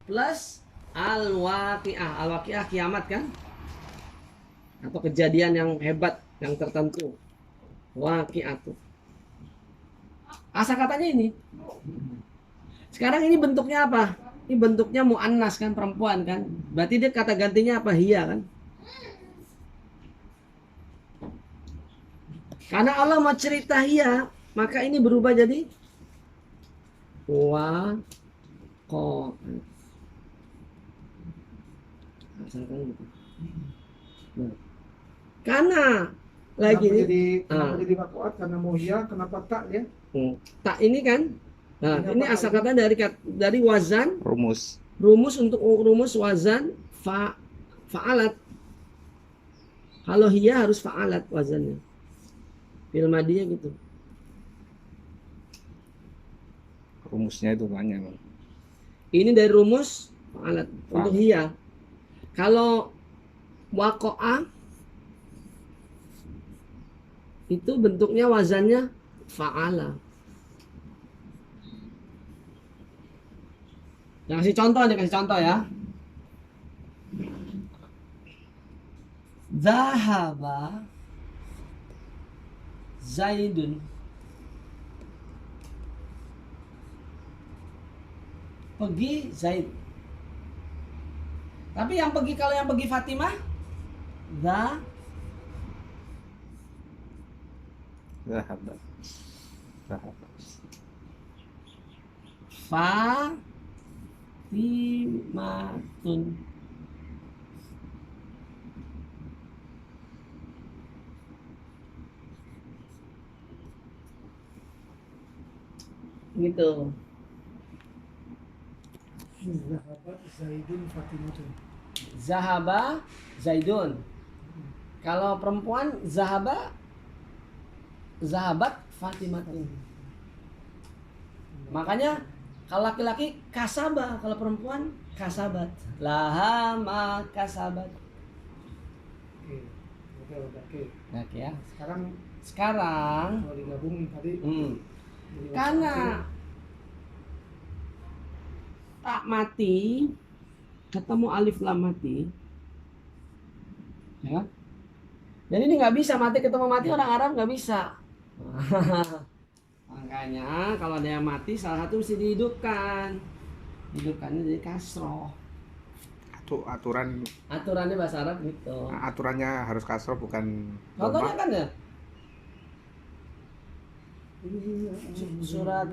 plus al-waqi'ah. Al-waqi'ah kiamat kan? Atau kejadian yang hebat, yang tertentu. Waqi'atu. Asal katanya ini. Sekarang ini bentuknya apa? Ini bentuknya mu'annas kan, perempuan kan? Berarti dia kata gantinya apa? Hiya kan? Karena Allah mau cerita hiya, maka ini berubah jadi wa ko. Nah, karena lagi Kenapa ini jadi wakoat? Karena muhya, kenapa tak ya? tak ini kan? Nah, ini asal kata dari wazan rumus untuk rumus wazan fa'alat. Kalau hiya harus fa'alat wazannya. Fil madiyah gitu. Rumusnya itu banyak, Bang. Ini dari rumus fa'alat untuk hiya. Kalau waqa'a itu bentuknya wazannya fa'ala. Yang kasih contoh ya. Zahaba Zaidun. Pergi Zaid. Tapi kalau yang pergi Fatimah Zahabat. Fatimatun. Gitu. Zahabat Zaidun Fatimatun. Zahaba Zaidun. Kalau perempuan zahabat Fatimatun. Makanya kalau laki-laki kasaba, kalau perempuan kasabat. Laha ma kasabat. Oke. Oke ya. Sekarang kalau digabungin tadi. Karena tak mati ketemu alif lam mati, ya. Dan ini nggak bisa mati ketemu mati, orang Arab nggak bisa. Makanya kalau ada yang mati salah satu mesti dihidupkan. Hidupkannya jadi kasroh. Aturannya bahasa Arab gitu. Aturannya harus kasroh, bukan Contohnya doma. kan ya surat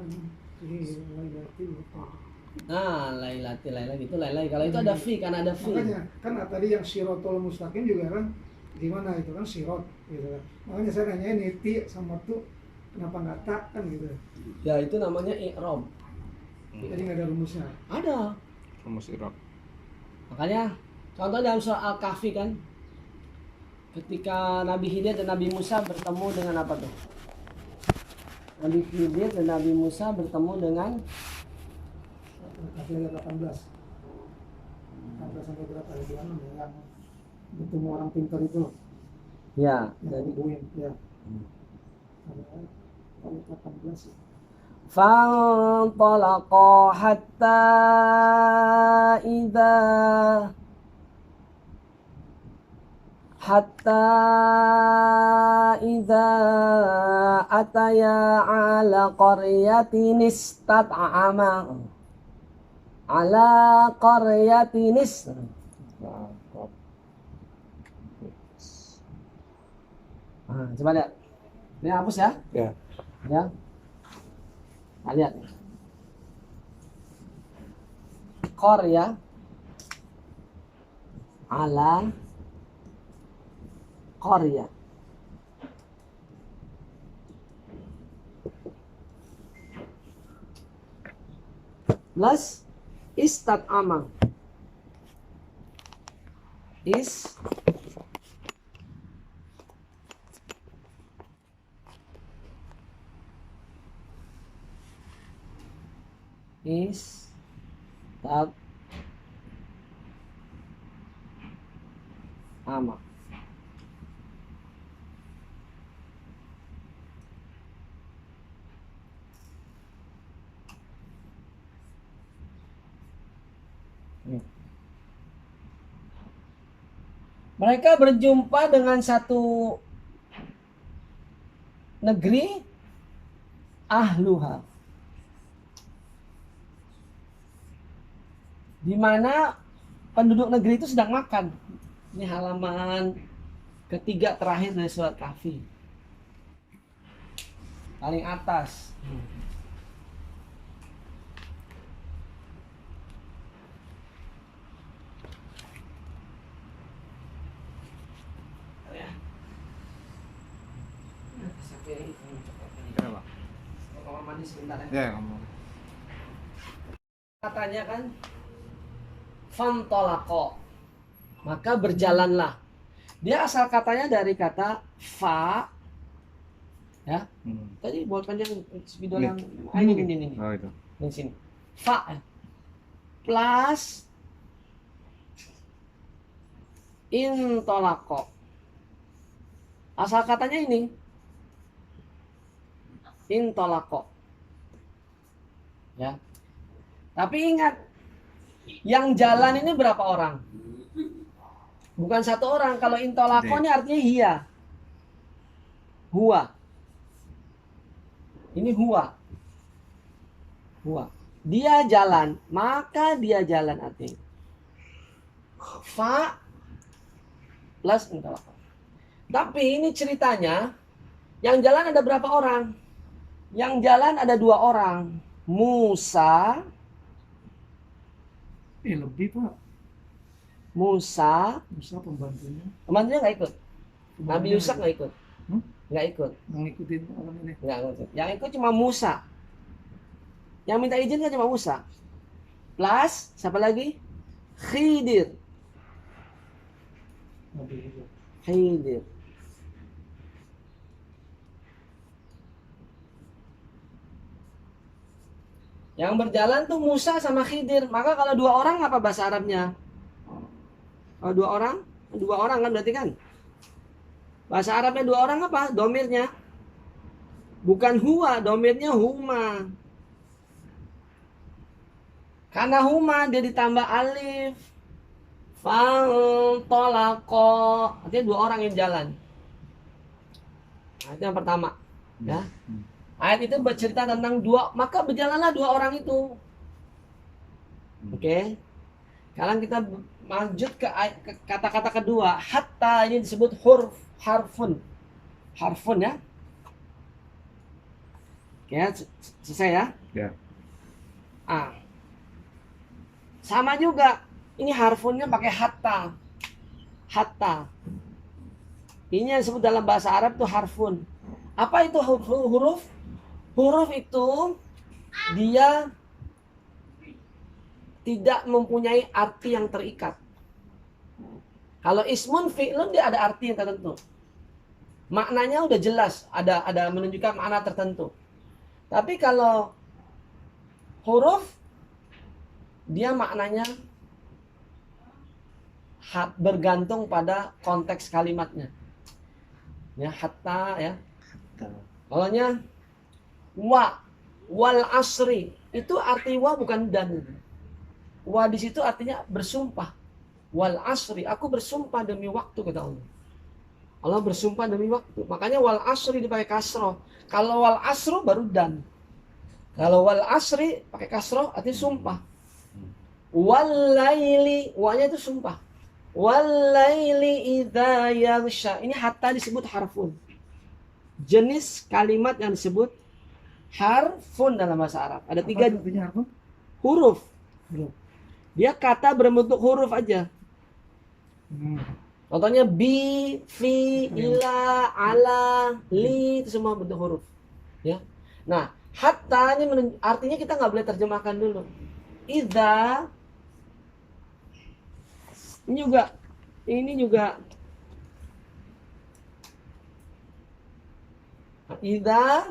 Laila gitu Laila. Kalau itu ada fi, kan ada fi. Makanya kan tadi yang sirotol mustaqim juga kan gimana itu kan sirot gitu kan. Makanya saya nanya ini ti sama tu kenapa nggak tak kan gitu. Ya itu namanya i'rab. Jadi nggak ada rumusnya. Ada Rumus i'rab. makanya contoh dalam surah Al-Kahfi kan, ketika Nabi Khidir dan Nabi Musa bertemu dengan apa tuh? Nabi Khidir dan Nabi Musa bertemu dengan Al-Kahfi ayat 18 sampai berapa ayat yang bertemu orang pintar itu ya yang dibuin ya. Ayat 18 فانطلقا حتى إذا أتيا على قرية استطعما على قرية coba lihat. Ini hapus ya? Ya. Ya. Nah, lihat. Qarya ala qarya. Plus istat'ama. Ama. Mereka berjumpa dengan satu negeri ahluha, di mana penduduk negeri itu sedang makan. Ini halaman ketiga terakhir dari surat Kahfi, paling atas. Ya, Pak. Kamar mandi sebentar ya. Ya, ngomong. Katanya kan, fantolako, maka berjalanlah. Dia asal katanya dari kata fa, ya. Tadi buatkan yang spidol yang ini. Oh, itu. Di sini. Fa ya. Plus intolako. Asal katanya ini intolako. Ya. Tapi ingat, yang jalan ini berapa orang? Bukan satu orang. Kalau intolako ini artinya hiya. Huwa. Ini huwa. Huwa. Dia jalan, maka dia jalan artinya. Fa plus intolako. Tapi ini ceritanya, yang jalan ada berapa orang? Yang jalan ada 2 orang. Musa. Lebih Pak. Musa Pembantunya. Pembantunya nggak ikut. Nabi Yusak nggak ikut. Nggak ikut. Ngikutin orang ini. Nggak ikut. Yang ikut cuma Musa. Yang minta izin kan cuma Musa. Plus siapa lagi? Khidir. Khidir. Yang berjalan tuh Musa sama Khidir. Maka kalau 2 orang apa bahasa Arabnya? Kalau 2 orang? 2 orang kan berarti kan? Bahasa Arabnya 2 orang apa? Domirnya. Bukan huwa, domirnya huma. Karena huma dia ditambah alif. Fantolako. Artinya 2 orang yang jalan. Nah, itu yang pertama. Ya. Ayat itu bercerita tentang 2, maka berjalanlah 2 orang itu. Oke. Sekarang kita lanjut ke kata-kata kedua. Hatta ini disebut harfun. Harfun ya. Oke, selesai ya? Ya. Sama juga. Ini harfunnya pakai hatta. Hatta. Ini yang disebut dalam bahasa Arab itu harfun. Apa itu huruf? Huruf itu dia tidak mempunyai arti yang terikat. Kalau ismun fi'lun dia ada arti yang tertentu. Maknanya udah jelas, ada menunjukkan makna tertentu. Tapi kalau huruf dia maknanya bergantung pada konteks kalimatnya. Ya, hatta ya. Kalaunya wal asri, itu arti wa bukan dan. Wa di situ artinya bersumpah. Wal asri, aku bersumpah demi waktu, kata Allah. Allah bersumpah demi waktu. Makanya wal asri dipakai kasroh. Kalau wal asru baru dan. Kalau wal asri pakai kasroh artinya sumpah. Wal laili, wa-nya itu sumpah. Wal laili idza yaghsha. Ini hatta disebut harfun. Jenis kalimat yang disebut harfun dalam bahasa Arab. Ada 3 huruf. Dia kata berbentuk huruf aja. Contohnya bi, fi, ila, ala, li, itu semua bentuk huruf. Ya. Nah, hatta ini artinya kita nggak boleh terjemahkan dulu. Idza ini juga idza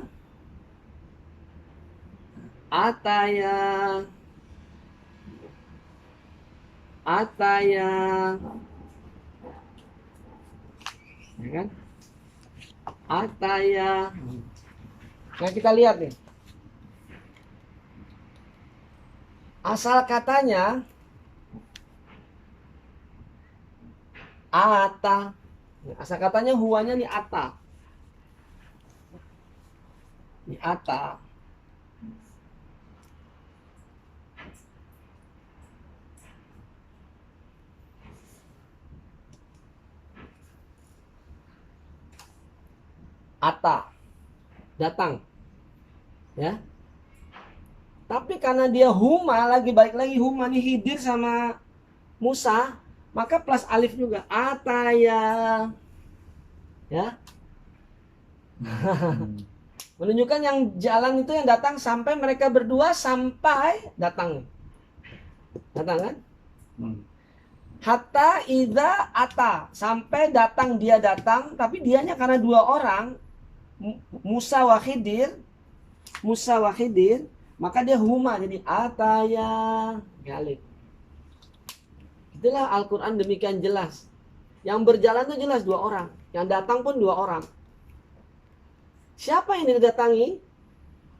ataya ya kan? Ataya. Nah, kita lihat nih. Asal katanya Ata. Asal katanya huwanya nih ata. Ini ata. Ata. Datang. Ya. Tapi karena dia huma, balik lagi huma nih Khidir sama Musa, maka plus alif juga. Ataya. Ya. Menunjukkan yang jalan itu yang datang sampai mereka berdua sampai datang. Datang kan? Hatta idza ata, sampai datang dia datang, tapi dianya karena dua orang, Musa wa Khidir, maka dia huma jadi ataya galib. Itulah Al-Qur'an demikian jelas. Yang berjalan itu jelas dua orang, yang datang pun dua orang. Siapa yang didatangi?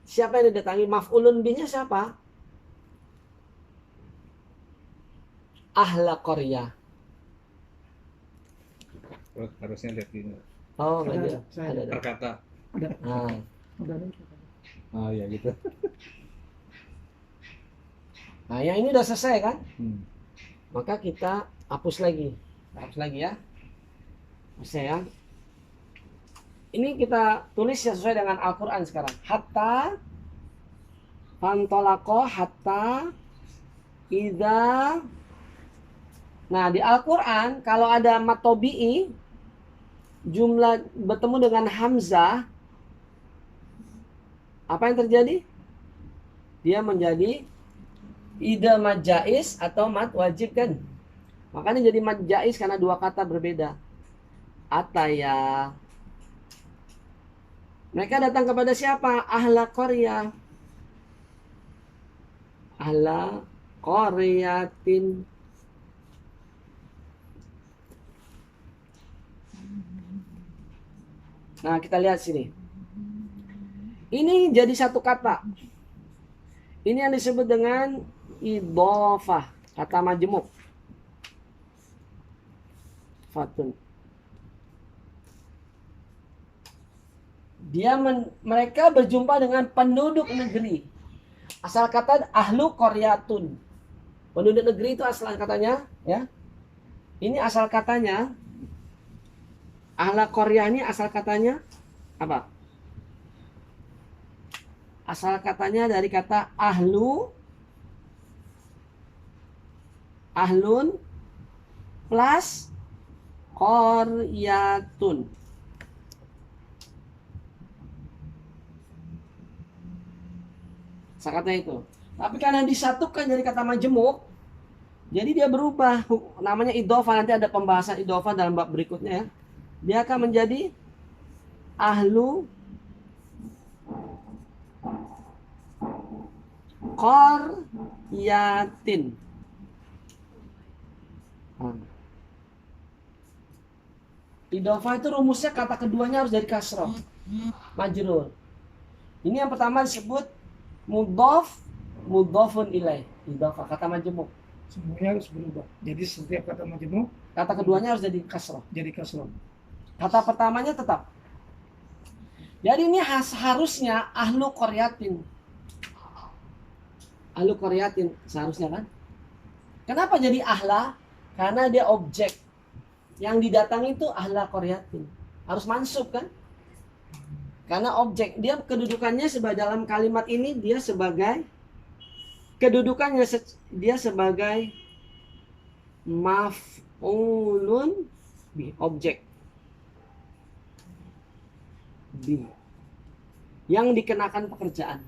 Siapa yang didatangi? Maf'ulun bihnya siapa? Ahla qaryah. Oh, harusnya lihat ini. Oh, enggak Ada, dia. saya Ada. Perkata. Ada. Nah, Udah ada. Oh ya gitu. nah, yang ini udah selesai kan? Hmm. Maka kita hapus lagi. Hapus lagi ya. Selesai ya. Ini kita tulis sesuai dengan Al-Quran sekarang. Hatta fantolako hatta idza. Nah, di Al-Quran kalau ada matobi'i jumlah bertemu dengan hamzah, apa yang terjadi? Dia menjadi ida mad jaiz atau mad wajib kan? Makanya jadi mad jaiz karena dua kata berbeda. Ataya. Mereka datang kepada siapa? Ahla qaryah. Ahla qaryatin. Nah, kita lihat sini. Ini jadi satu kata. Ini yang disebut dengan idhofah, kata majmuk. Fatun. Mereka berjumpa dengan penduduk negeri. Asal kata ahlu qaryatun. Penduduk negeri itu asal katanya, ya. Ini asal katanya. Ahla qaryah ini asal katanya apa? Asal katanya dari kata ahlun plus qaryatun. Asal katanya itu. Tapi karena disatukan dari kata majemuk, jadi dia berubah namanya idhofah. Nanti ada pembahasan idhofah dalam bab berikutnya ya. Dia akan menjadi ahlu qaryatin. Idhofah itu rumusnya kata keduanya harus dari kasroh, majrur. Ini yang pertama disebut mudhofun ilaih. Idhofah kata majemuk. Semuanya harus berubah. Jadi setiap kata majemuk Kata keduanya harus jadi kasroh. jadi kasroh. Kata pertamanya tetap. Jadi ini harusnya ahlu qaryatin. Ahlu qaryatin seharusnya kan? Kenapa jadi ahla? Karena dia objek. Yang didatangi itu ahla qaryatin. Harus mansub kan? Karena objek, dia kedudukannya sebagai dalam kalimat ini dia sebagai kedudukannya dia sebagai maf'ulun bi, objek. Bi. Yang dikenakan pekerjaan.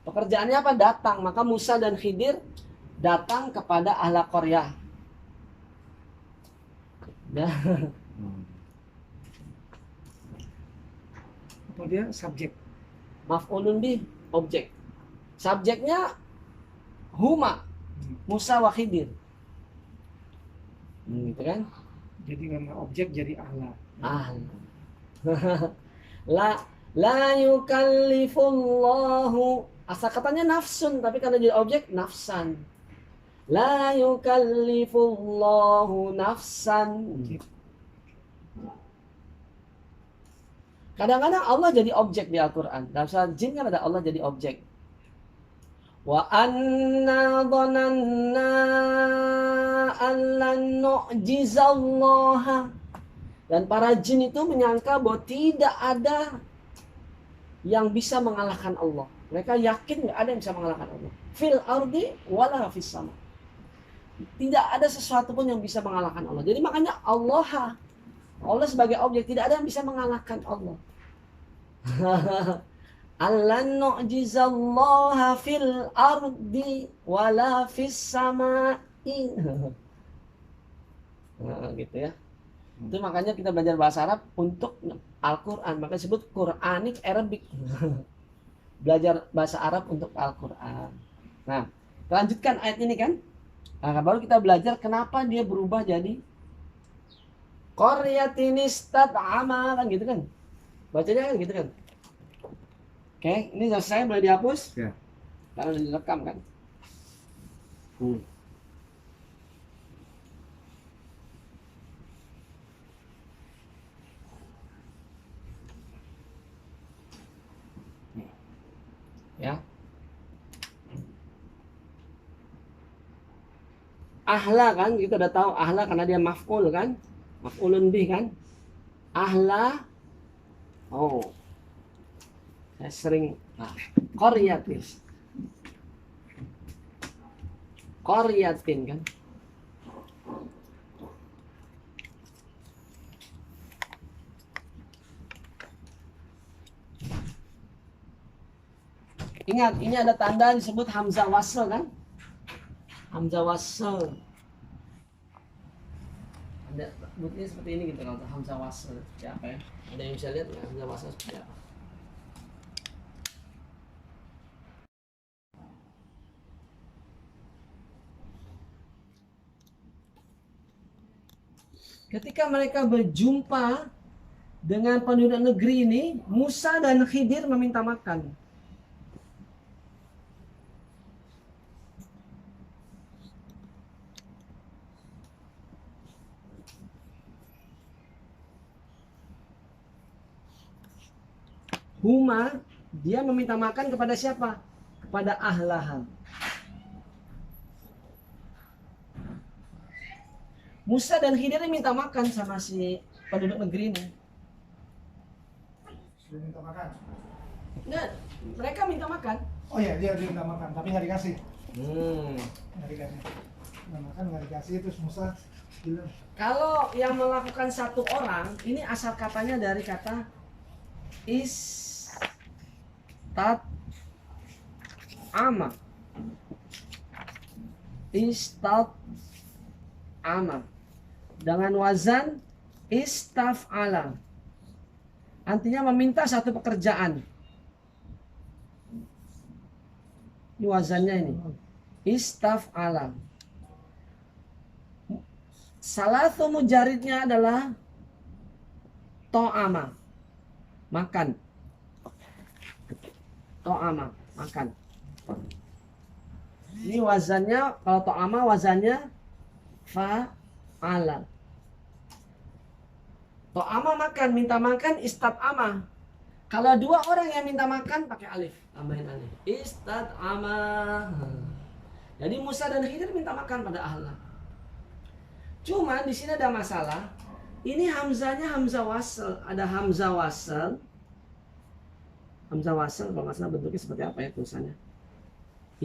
Pekerjaannya apa? Datang. Maka Musa dan Khidir datang kepada ahla qaryah. Apa dia? Subjek. Maf'ulun bi, objek. Subjeknya huma, Musa wa Khidir. Gitu kan? Jadi karena objek jadi ahla. La yukallifullahu, asal katanya nafsun, tapi karena jadi objek nafsan. La yukallifullahu nafsan. Kadang-kadang Allah jadi objek di Al-Quran. Dalam surat Jin kan ada Allah jadi objek. Wa anna dhananna an lan nu'jizallaha. Dan para jin itu menyangka bahwa tidak ada yang bisa mengalahkan Allah. Mereka yakin nggak ada yang bisa mengalahkan Allah. Fil ardi wala fis sama. Tidak ada sesuatu pun yang bisa mengalahkan Allah. Jadi makanya Allah sebagai objek, tidak ada yang bisa mengalahkan Allah. Allan nu'jizallaha fil ardi wala fis sama'i. Nah, gitu ya. Itu makanya kita belajar bahasa Arab untuk Al-Quran. Makanya disebut Quranic Arabic. Belajar bahasa Arab untuk Al-Quran. Nah, lanjutkan ayat ini kan. Nah, baru kita belajar kenapa dia berubah jadi Qaryatin istat'ama, kan gitu kan. Bacanya kan gitu kan. Oke, ini selesai, boleh dihapus? Ya. Karena udah direkam kan. Ya. Ahla kan, kita udah tahu ahla karena dia maf'ul kan, maf'ulun bih kan. Ahla, oh, saya sering, qaryatin, qaryatin kan. Ingat, ini ada tanda disebut hamzah wasl kan. Hamzah wasl. Ada buktinya seperti ini gitu kalau hamzah wasl seperti apa ya? Ada yang bisa lihat nggak hamzah wasl seperti apa? Ketika mereka berjumpa dengan penduduk negeri ini, Musa dan Khidir meminta makan. Huma, dia meminta makan kepada siapa? Kepada ahlaha. Musa dan Khidir minta makan sama si penduduk negeri ini. Sudah minta makan. Nah, mereka minta makan. Oh iya, dia minta makan, tapi nggak dikasih. Hmm. Nggak dikasih. Minta makan nggak dikasih, terus Musa bilang, Kalau yang melakukan satu orang, ini asal katanya dari kata ama. Ama. Dengan wazan istaf'ala. Artinya meminta satu pekerjaan. Ini wazannya ini. Istaf'ala. Salah satu mujaridnya adalah to'ama. Makan. To'ama. Makan. Ini wazannya, kalau to'ama wazannya fa'ala. To'ama makan, minta makan, istat'ama. Kalau dua orang yang minta makan pakai alif, tambahin alif. Istat'ama. Jadi Musa dan Khidir minta makan pada ahla. Cuma di sini ada masalah. Ini hamzanya hamzah wasl, ada hamzah wasl. Hamzah wasl kalau nggak salah bentuknya seperti apa ya tulisannya?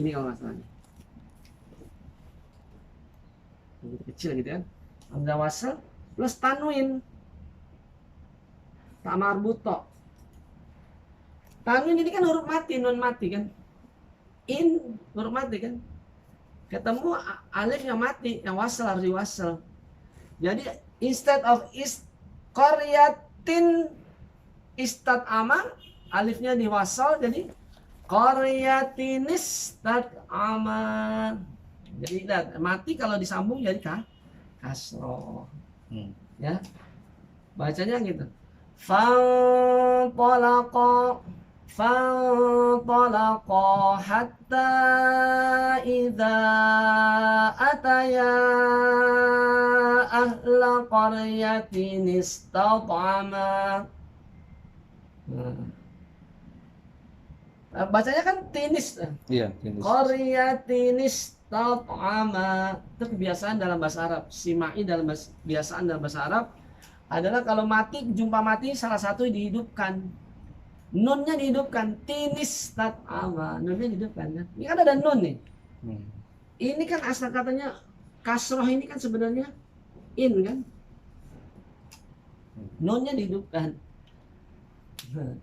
Ini kalau nggak salah. Bentuk kecil gitu kan. Hamzah wasl plus tanwin. Tak marbuto. Tanwin ini kan huruf mati, nun mati kan. In huruf mati kan. Ketemu alif yang mati, yang wasl harus diwasl. Jadi instead of qaryatin istat'ama, alifnya diwasl jadi qaryatin istat'ama. Jadi mati kalau disambung jadi kasroh. Ya. Bacanya gitu. Fantalaqa. فانطلقا حتى إذا أتيا أهل قرية استطعما. Bacanya kan tinis. Iya, ini. Qaryatin istat'ama. Itu kebiasaan dalam bahasa Arab. Simai dalam kebiasaan dalam bahasa Arab adalah kalau mati, jumpa mati salah satu dihidupkan. Nunnya dihidupkan. Tinis tat'ama. Nunnya dihidupkan kan. Ini kan ada nun nih. Hmm. Ini kan asal katanya kasroh ini kan sebenarnya in kan. Nunnya dihidupkan.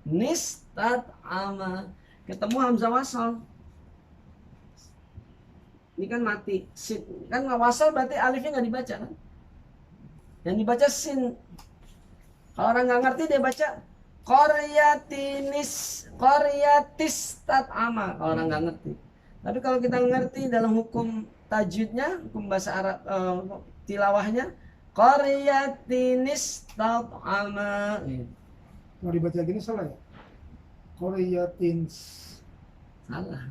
Nistat'ama. Ketemu hamzah wasal. Ini kan mati. Sin. Kan wasal berarti alifnya nggak dibaca kan? Yang dibaca sin. Kalau orang nggak ngerti dia baca qaryatis tat'ama. Kalau orang nggak ngerti. Tapi kalau kita ngerti dalam hukum tajwidnya, hukum bahasa Arab tilawahnya, qaryatinis tat'ama. Kalau dibaca gini salah ya? Qaryatin. Salah.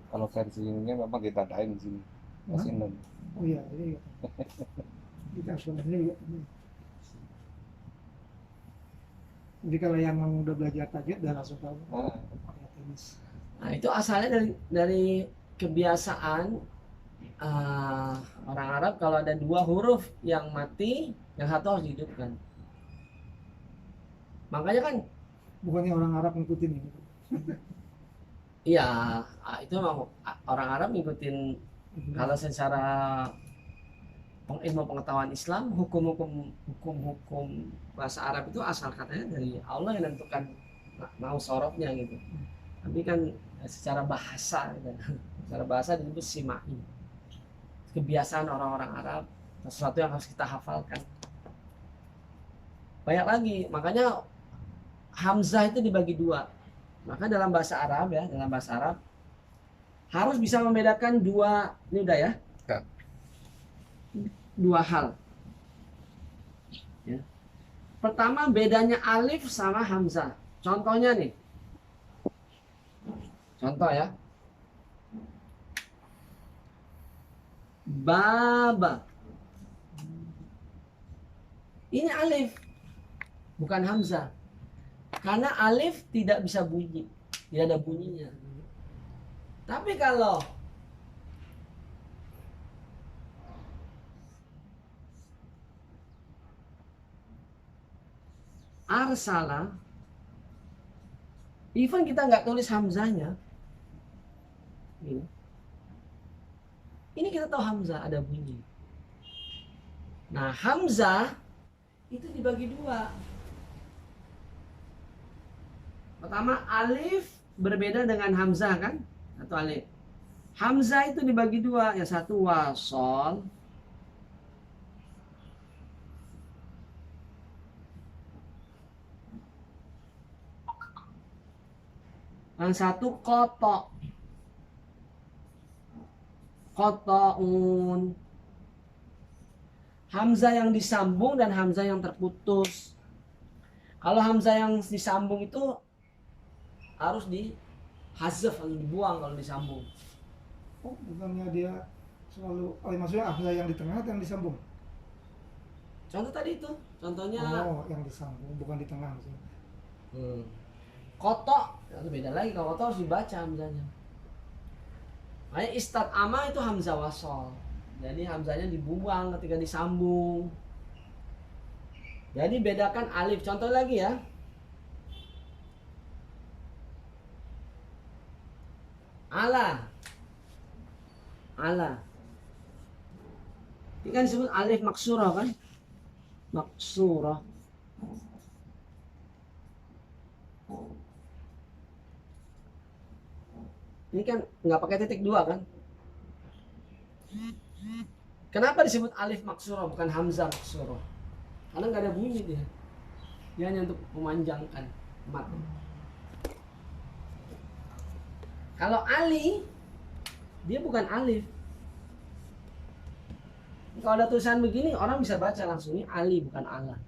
Kalau versi ini memang ditadain di sini. Masih nun. Oh iya, ini kita sebenarnya juga. Jadi kalau yang udah belajar tajwid udah langsung tahu. Ah. Qaryatin. Nah, itu asalnya dari kebiasaan orang Arab kalau ada dua huruf yang mati, yang satu harus dihidupkan. Makanya kan, Bukannya orang Arab ngikutin ini. iya, itu memang orang Arab ngikutin. Kalau secara ilmu pengetahuan Islam, hukum bahasa Arab itu asal katanya dari Allah yang menentukan mau sorotnya gitu. Tapi kan secara bahasa, gitu. Secara bahasa disebut simai. Kebiasaan orang-orang Arab, sesuatu yang harus kita hafalkan. Banyak lagi, makanya hamzah itu dibagi dua. Maka dalam bahasa Arab ya, dalam bahasa Arab harus bisa membedakan dua, ini udah ya, Ya. dua hal. Ya. Pertama bedanya alif sama hamzah. Contohnya nih, contoh ya, baba. Ini alif, bukan hamzah. Karena alif tidak bisa bunyi, tidak ada bunyinya. Tapi kalau arsala, even kita nggak tulis hamzahnya, ini kita tahu hamzah ada bunyi. Nah, hamzah itu dibagi dua. Pertama, alif berbeda dengan hamzah kan? Satu alif. Hamzah itu dibagi dua, yang satu wasol, yang satu kotok, kotoun. Hamzah yang disambung dan hamzah yang terputus. Kalau hamzah yang disambung itu harus dihazaf, harus dibuang kalau disambung. Oh, bukannya dia selalu, maksudnya hamzah yang di tengah atau yang disambung? Contoh tadi itu, contohnya Oh, yang disambung, bukan di tengah maksudnya. kotok, itu beda lagi. Kalau kotok harus dibaca hamzahnya. Makanya istat'ama itu hamzah wasol. Jadi hamzahnya dibuang ketika disambung. Jadi bedakan alif. Contoh lagi ya. Ala. Ala. Ini kan disebut alif maksurah kan? Maksurah. Ini kan nggak pakai titik dua kan? Kenapa disebut alif maksurah bukan hamzah maksurah? Karena nggak ada bunyi dia. Dia hanya untuk memanjangkan mat. Kalau Ali, dia bukan alif. Kalau ada tulisan begini, orang bisa baca langsung ini Ali bukan Allah.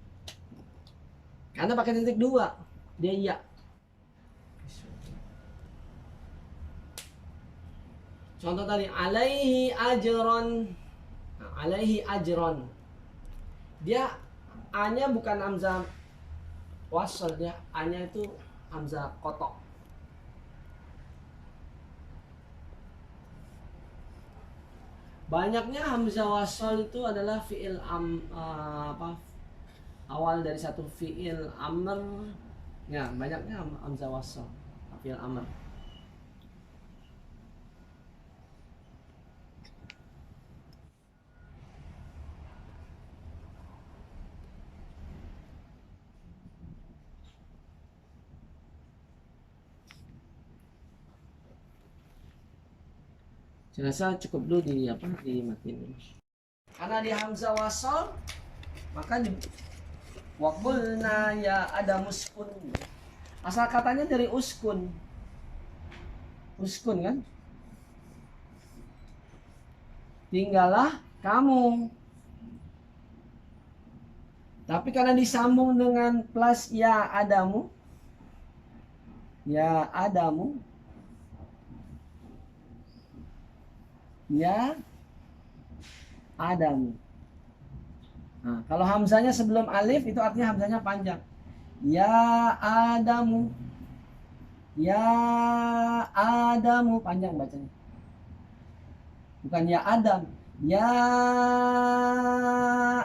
Karena pakai titik 2, dia iya. Contoh tadi alaihi ajron. Nah, alaihi ajron. Dia A-nya bukan hamzah wasl, dia A-nya itu hamzah kotok. Banyaknya hamzah wasl itu adalah fiil awal dari satu fiil amr. Ya, banyaknya hamzah wasl, fiil amr. Saya rasa cukup dulu di matiin ini. Karena di hamzah wasl, maka di waqulna ya ada muskun. Asal katanya dari uskun. Uskun kan? Tinggallah kamu. Tapi karena disambung dengan plus ya adamu. Ya adamu. Ya Adamu. Nah, kalau hamzanya sebelum alif itu artinya hamzanya panjang. Ya Adamu. Ya Adamu panjang bacanya. Bukan ya Adam. Ya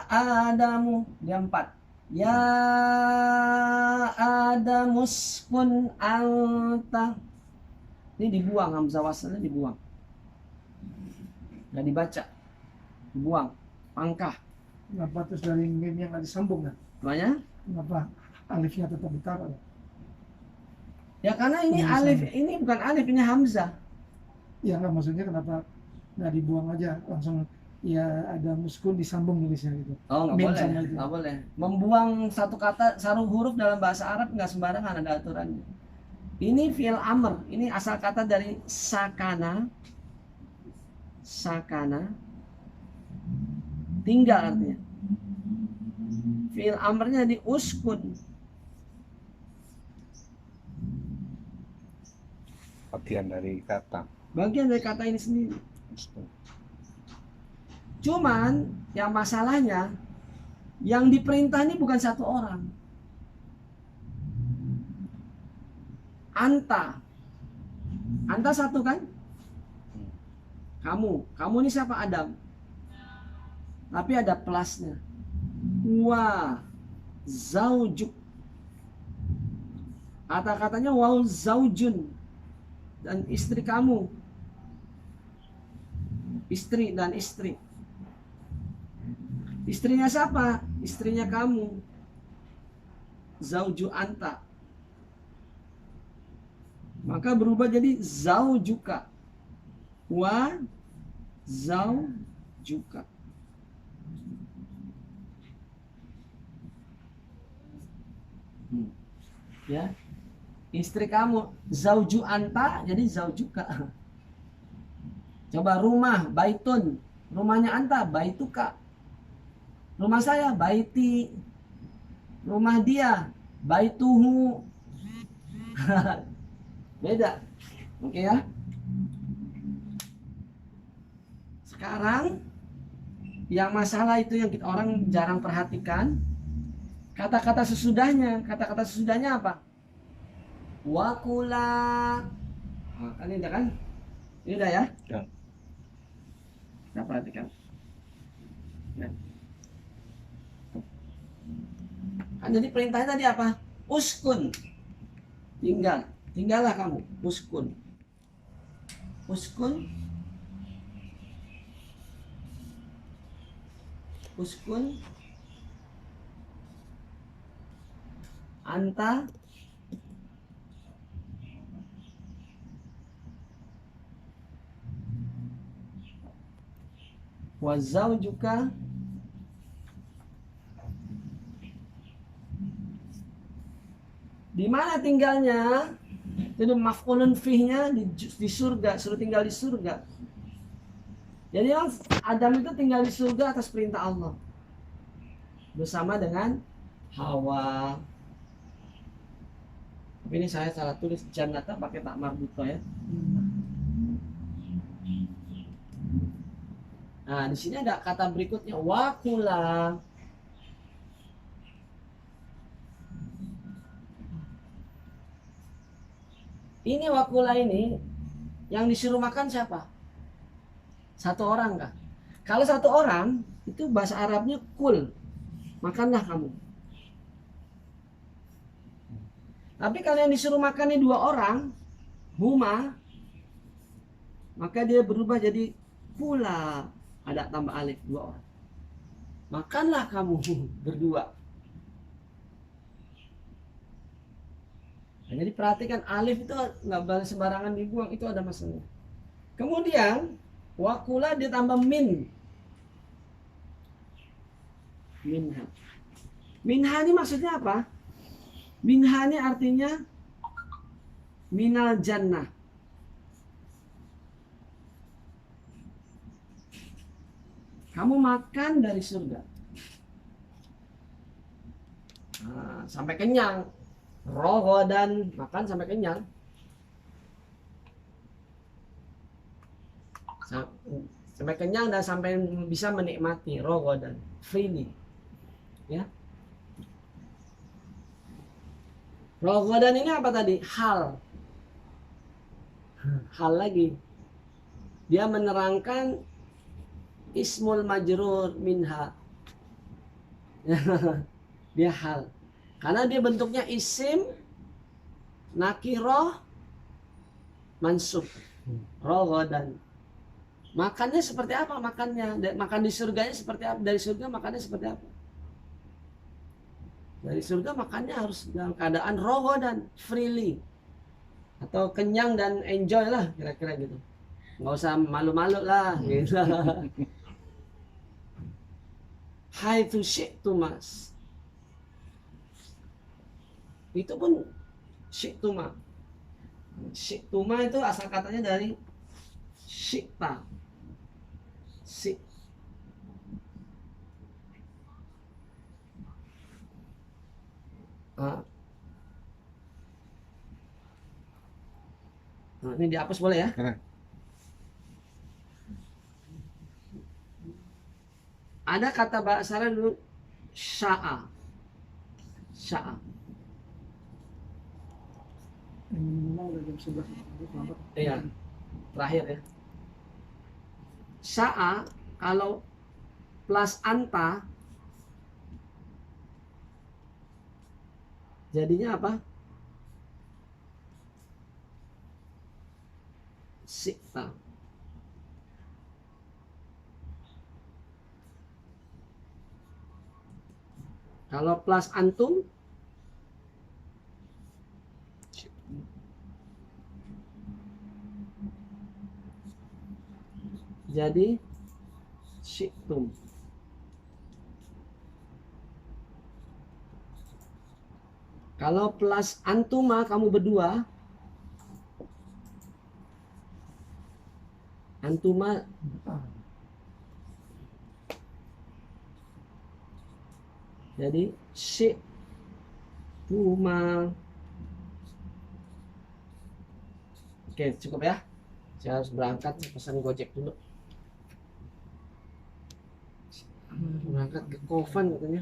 Adamu dia 4. Ya Adamuskun anta. Ini dibuang hamzah wasalnya dibuang. Nggak dibaca, dibuang, pangkah. Kenapa terus dari meme yang nggak disambung kan? Namanya? Kenapa alifnya tetap ditaruh? Ya karena ini Tulisan. alif, ini bukan alif, ini hamzah. Ya nggak, maksudnya kenapa nggak dibuang aja langsung ya ada muskun disambung tulisnya gitu. Oh nggak Meme boleh, sama itu. nggak boleh. Membuang satu kata, satu huruf dalam bahasa Arab nggak sembarangan, ada aturannya. Ini fi'il amr, ini asal kata dari sakana. Sakana tinggal artinya. Fi'il amrnya di uskun. Bagian dari kata. Bagian dari kata ini sendiri. Cuman yang masalahnya yang diperintah ini bukan satu orang. Anta. Anta satu kan? Kamu ini siapa? Adam. Tapi ada plusnya. Wa zaujuk. Kata-katanya wa zaujun. Dan istri kamu. Istri dan istri. Istrinya siapa? Istrinya kamu. Zauju anta. Maka berubah jadi zaujuka. Wa zaujuka. Ya. Istri kamu zauju anta jadi zaujuka. Coba rumah baitun. Rumahnya anta baituka. Rumah saya baiti. Rumah dia baituhu. Beda. Oke ya. Sekarang yang masalah itu yang orang jarang perhatikan, kata-kata sesudahnya. Kata-kata sesudahnya apa? Wakula. Nah, kan ini udah kan? Ini udah ya? Ya. Kita perhatikan. Ya. Kan jadi perintahnya tadi apa? Uskun. Tinggallah kamu. Uskun. Uskun. Uskun anta wa zaujuka Di mana tinggalnya? Itu maf'ulun fihnya di surga, suruh tinggal di surga. Jadi Adam itu tinggal di surga atas perintah Allah. Bersama dengan Hawa. Tapi ini saya salah tulis jannata pakai tak marbuto ya. Nah, di sini ada kata berikutnya wakula. Ini wakula ini yang disuruh makan siapa? Satu orang kah? Kalau satu orang itu bahasa Arabnya kul, makanlah kamu. Tapi kalau yang disuruh makannya dua orang, huma, maka dia berubah jadi kula, ada tambah alif, dua orang. Makanlah kamu berdua. Nah, jadi perhatikan alif itu nggak boleh sembarangan dibuang, itu ada masalah. Kemudian wakula ditambah min. Minha. Minha ini maksudnya apa? Minha ini artinya minal jannah. Kamu makan dari surga. Nah, sampai kenyang. Rogodan, makan sampai kenyang. Sampai kenyang dan sampai bisa menikmati rogodan freely. Ya. Rogodan ini apa tadi? Hal. Hal lagi. Dia menerangkan ismul majrur minha. Dia hal. Karena dia bentuknya isim, nakiroh, mansub, rogodan. Makannya seperti apa makannya? Makan di surganya seperti apa? Dari surga makannya seperti apa? Dari surga makannya harus dalam keadaan rogodan, freely. Atau kenyang dan enjoy lah, kira-kira gitu. Nggak usah malu-malu lah, gitu. Haitsu syi'tumas. Itu pun syi'tuma. Syi'tuma itu asal katanya dari syi'ta. Nah, ini dihapus boleh ya? Ada kata bahasa Arab dulu sya'a. Sya'a. Minimal udah jam 11. Iya. Terakhir ya. Sya'a kalau plus anta jadinya apa? Sikta. Kalau plus antum jadi syi'tum. Kalau plus antuma kamu berdua, antuma jadi syi'tuma. Oke, cukup ya. Saya harus berangkat, pesan Gojek dulu. Berangkat ke Kovan katanya.